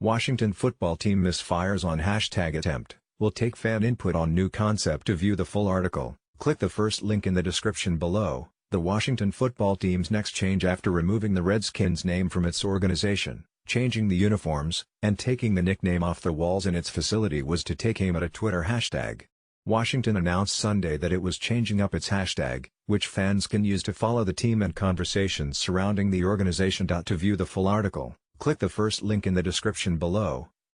Washington football team misfires on hashtag attempt. Will take fan input on new concept. To view the full article, click the first link in the description below. The Washington football team's next change after removing the Redskins name from its organization, changing the uniforms, and taking the nickname off the walls in its facility was to take aim at a Twitter hashtag. Washington announced Sunday that it was changing up its hashtag, which fans can use to follow the team and conversations surrounding the organization. To view the full article, click the first link in the description below.